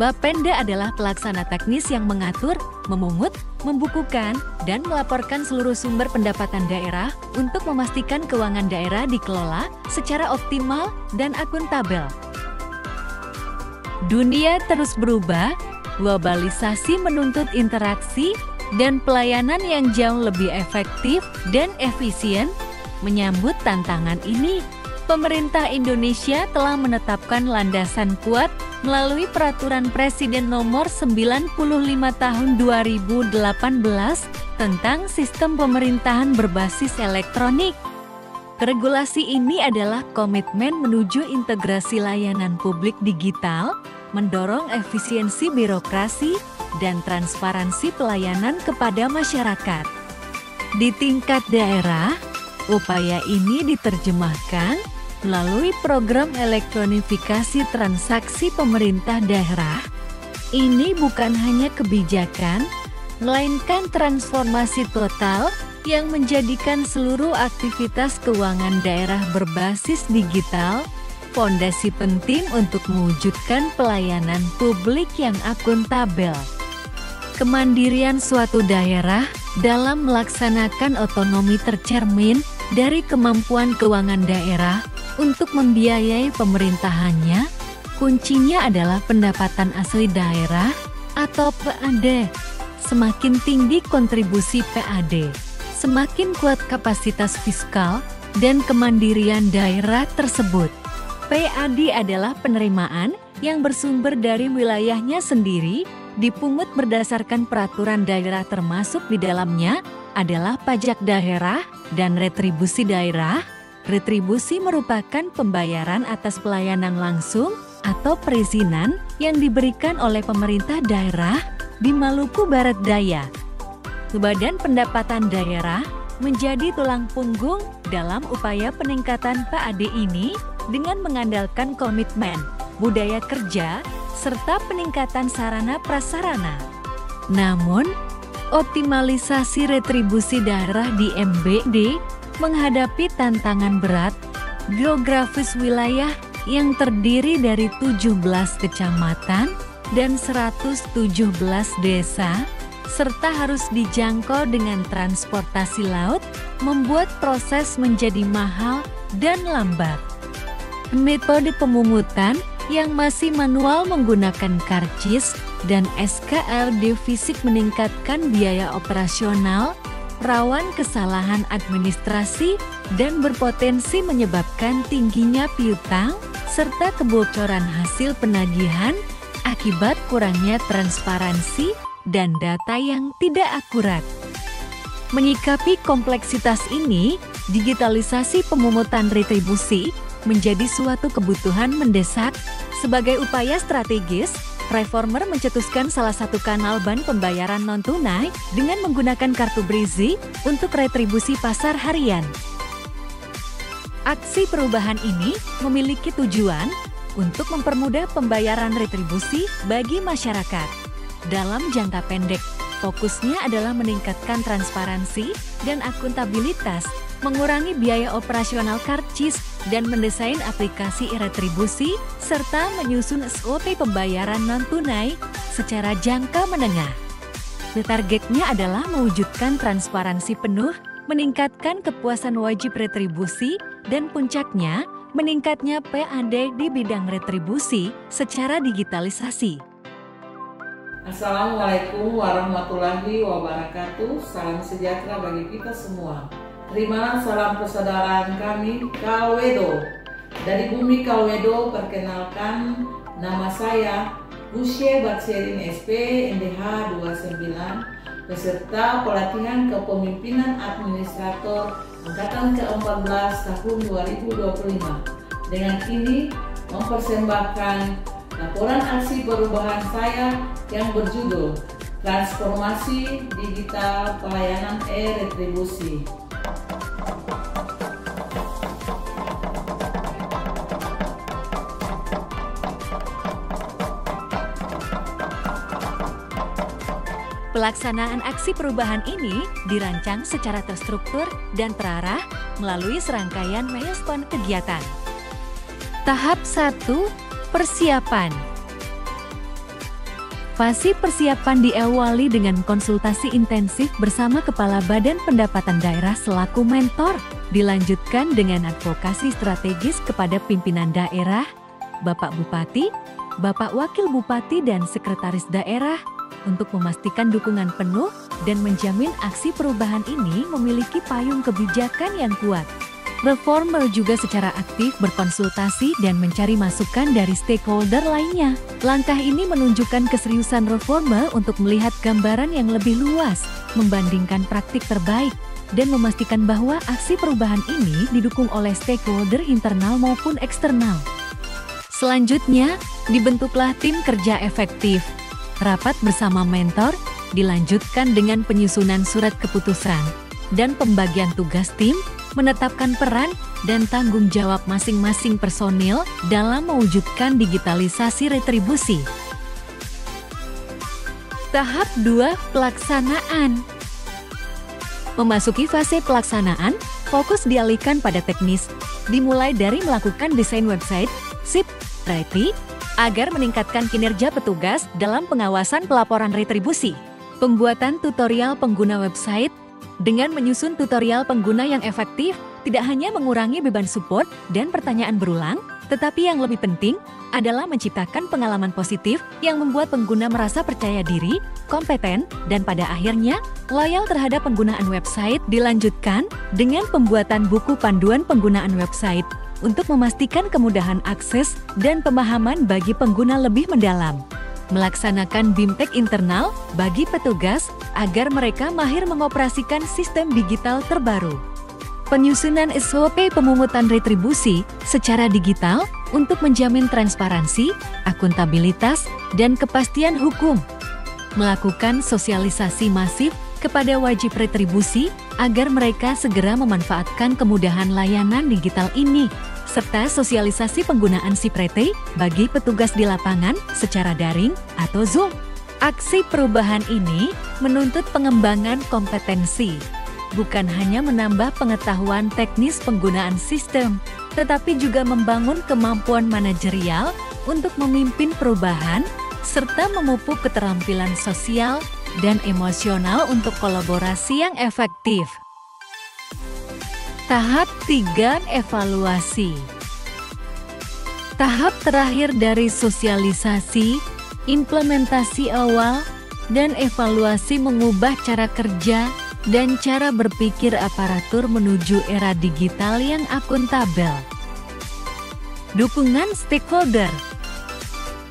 Bapenda adalah pelaksana teknis yang mengatur, memungut, membukukan, dan melaporkan seluruh sumber pendapatan daerah untuk memastikan keuangan daerah dikelola secara optimal dan akuntabel. Dunia terus berubah, globalisasi menuntut interaksi dan pelayanan yang jauh lebih efektif dan efisien. Menyambut tantangan ini, pemerintah Indonesia telah menetapkan landasan kuat melalui Peraturan Presiden Nomor 95 Tahun 2018 tentang Sistem Pemerintahan Berbasis Elektronik. Regulasi ini adalah komitmen menuju integrasi layanan publik digital, mendorong efisiensi birokrasi, dan transparansi pelayanan kepada masyarakat. Di tingkat daerah, upaya ini diterjemahkan melalui program elektronifikasi transaksi pemerintah daerah. Ini bukan hanya kebijakan, melainkan transformasi total yang menjadikan seluruh aktivitas keuangan daerah berbasis digital, fondasi penting untuk mewujudkan pelayanan publik yang akuntabel. Kemandirian suatu daerah dalam melaksanakan otonomi tercermin dari kemampuan keuangan daerah untuk membiayai pemerintahannya. Kuncinya adalah pendapatan asli daerah atau PAD. Semakin tinggi kontribusi PAD, semakin kuat kapasitas fiskal dan kemandirian daerah tersebut. PAD adalah penerimaan yang bersumber dari wilayahnya sendiri, dipungut berdasarkan peraturan daerah, termasuk di dalamnya adalah pajak daerah dan retribusi daerah. Retribusi merupakan pembayaran atas pelayanan langsung atau perizinan yang diberikan oleh pemerintah daerah di Maluku Barat Daya. Badan Pendapatan Daerah menjadi tulang punggung dalam upaya peningkatan PAD ini dengan mengandalkan komitmen, budaya kerja, serta peningkatan sarana prasarana. Namun, optimalisasi retribusi daerah di MBD menghadapi tantangan berat. Geografis wilayah yang terdiri dari 17 kecamatan dan 117 desa, serta harus dijangkau dengan transportasi laut, membuat proses menjadi mahal dan lambat. Metode pemungutan yang masih manual menggunakan karcis dan SKRD fisik meningkatkan biaya operasional, rawan kesalahan administrasi, dan berpotensi menyebabkan tingginya piutang serta kebocoran hasil penagihan akibat kurangnya transparansi dan data yang tidak akurat. Menyikapi kompleksitas ini, digitalisasi pemungutan retribusi menjadi suatu kebutuhan mendesak. Sebagai upaya strategis, Reformer mencetuskan salah satu kanal bank pembayaran non-tunai dengan menggunakan kartu Brizi untuk retribusi pasar harian. Aksi perubahan ini memiliki tujuan untuk mempermudah pembayaran retribusi bagi masyarakat. Dalam jangka pendek, fokusnya adalah meningkatkan transparansi dan akuntabilitas, mengurangi biaya operasional karcis, dan mendesain aplikasi e-retribusi, serta menyusun SOP pembayaran non-tunai secara jangka menengah. Targetnya adalah mewujudkan transparansi penuh, meningkatkan kepuasan wajib retribusi, dan puncaknya, meningkatnya PAD di bidang retribusi secara digitalisasi. Assalamualaikum warahmatullahi wabarakatuh. Salam sejahtera bagi kita semua. Terimalah salam persaudaraan kami, Kalwedo. Dari bumi Kalwedo, perkenalkan nama saya Rusye Batserin SP NDH 29, peserta pelatihan kepemimpinan administrator Angkatan ke-14 tahun 2025. Dengan ini mempersembahkan laporan aksi perubahan saya yang berjudul Transformasi Digital Pelayanan E-Retribusi. Pelaksanaan aksi perubahan ini dirancang secara terstruktur dan terarah melalui serangkaian milestone kegiatan. Tahap 1. Persiapan. Fase persiapan diawali dengan konsultasi intensif bersama Kepala Badan Pendapatan Daerah selaku mentor. Dilanjutkan dengan advokasi strategis kepada pimpinan daerah, Bapak Bupati, Bapak Wakil Bupati dan Sekretaris Daerah untuk memastikan dukungan penuh dan menjamin aksi perubahan ini memiliki payung kebijakan yang kuat. Reformer juga secara aktif berkonsultasi dan mencari masukan dari stakeholder lainnya. Langkah ini menunjukkan keseriusan reformer untuk melihat gambaran yang lebih luas, membandingkan praktik terbaik, dan memastikan bahwa aksi perubahan ini didukung oleh stakeholder internal maupun eksternal. Selanjutnya, dibentuklah tim kerja efektif. Rapat bersama mentor dilanjutkan dengan penyusunan surat keputusan dan pembagian tugas tim, menetapkan peran dan tanggung jawab masing-masing personil dalam mewujudkan digitalisasi retribusi. Tahap 2, pelaksanaan. Memasuki fase pelaksanaan, fokus dialihkan pada teknis, dimulai dari melakukan desain website, SIP, RETRI, agar meningkatkan kinerja petugas dalam pengawasan pelaporan retribusi. Pembuatan tutorial pengguna website. Dengan menyusun tutorial pengguna yang efektif, tidak hanya mengurangi beban support dan pertanyaan berulang, tetapi yang lebih penting adalah menciptakan pengalaman positif yang membuat pengguna merasa percaya diri, kompeten, dan pada akhirnya loyal terhadap penggunaan website. Dilanjutkan dengan pembuatan buku panduan penggunaan website untuk memastikan kemudahan akses dan pemahaman bagi pengguna lebih mendalam. Melaksanakan BIMTEK internal bagi petugas agar mereka mahir mengoperasikan sistem digital terbaru. Penyusunan SOP pemungutan retribusi secara digital untuk menjamin transparansi, akuntabilitas, dan kepastian hukum. Melakukan sosialisasi masif kepada wajib retribusi agar mereka segera memanfaatkan kemudahan layanan digital ini, serta sosialisasi penggunaan SIP-RETRI bagi petugas di lapangan secara daring atau Zoom. Aksi perubahan ini menuntut pengembangan kompetensi, bukan hanya menambah pengetahuan teknis penggunaan sistem, tetapi juga membangun kemampuan manajerial untuk memimpin perubahan, serta memupuk keterampilan sosial dan emosional untuk kolaborasi yang efektif. Tahap 3, evaluasi. Tahap terakhir dari sosialisasi, implementasi awal, dan evaluasi mengubah cara kerja dan cara berpikir aparatur menuju era digital yang akuntabel. Dukungan stakeholder.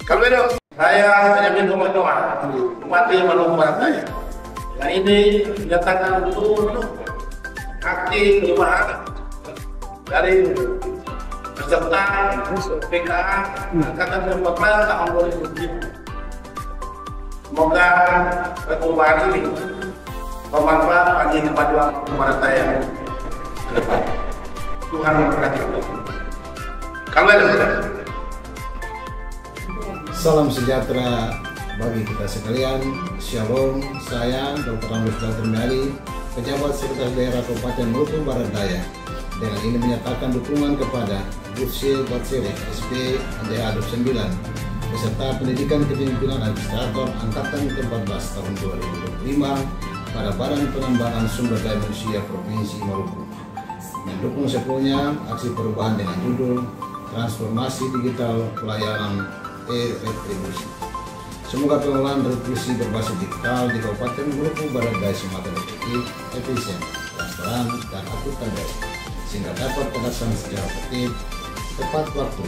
Kalau saya hanya minta doa, mati melupakan saya. Dan ini menyatakan betul aktif perubahan dari peserta PKA Angkatan 14 tahun 2007. Semoga perubahan ini bermanfaat bagi kepaduan kepada saya ke depan. Tuhan memberkati. Kalau ada salam sejahtera bagi kita sekalian. Shalom, saya Dr. Rambus Baltermali, Pejabat Sekretaris Daerah Kabupaten Maluku Barat Daya. Dengan ini menyatakan dukungan kepada Gufsi Batsiri SP NDH 29 beserta pendidikan kepemimpinan administrator Angkatan ke-14 tahun 2025 pada Badan Pengembangan Sumber Daya Manusia Provinsi Maluku. Mendukung sepenuhnya aksi perubahan dengan judul Transformasi Digital Pelayanan E-Retribusi. Semoga pengelolaan retribusi berbasis digital di Kabupaten Maluku Barat Daya semakin efektif, efisien, transparan, dan akuntabel, sehingga dapat terlaksana secara tertib, tepat waktu,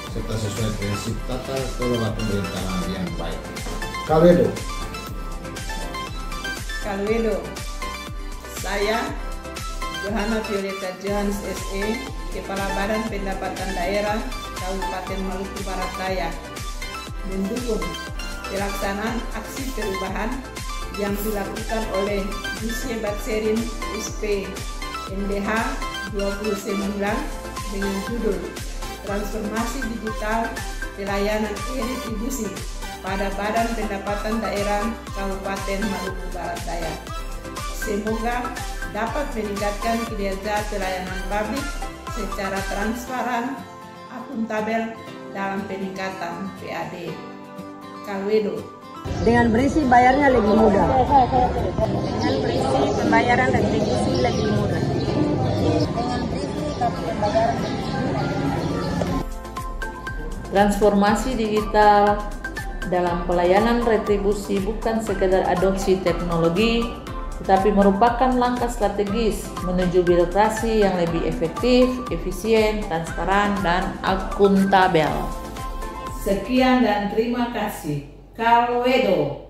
serta sesuai prinsip tata kelola pemerintahan yang baik. Kalwedo. Saya Johanna Violeta Johans SE, Kepala Badan Pendapatan Daerah Kabupaten Maluku Barat Daya, mendukung pelaksanaan aksi perubahan yang dilakukan oleh Gufsi Batsiri SP NDH 29 dengan judul Transformasi Digital Pelayanan E-Retribusi pada Badan Pendapatan Daerah Kabupaten Maluku Barat Daya. Semoga dapat meningkatkan kinerja pelayanan publik secara transparan, akuntabel dalam peningkatan PAD. Kalwedo. Dengan berisi bayarnya lebih mudah. Dengan berisi pembayaran retribusi lebih mudah. Dengan berisi pembayaran Transformasi digital dalam pelayanan retribusi bukan sekedar adopsi teknologi, tetapi merupakan langkah strategis menuju birokrasi yang lebih efektif, efisien, transparan, dan akuntabel. Sekian dan terima kasih. Calwedo.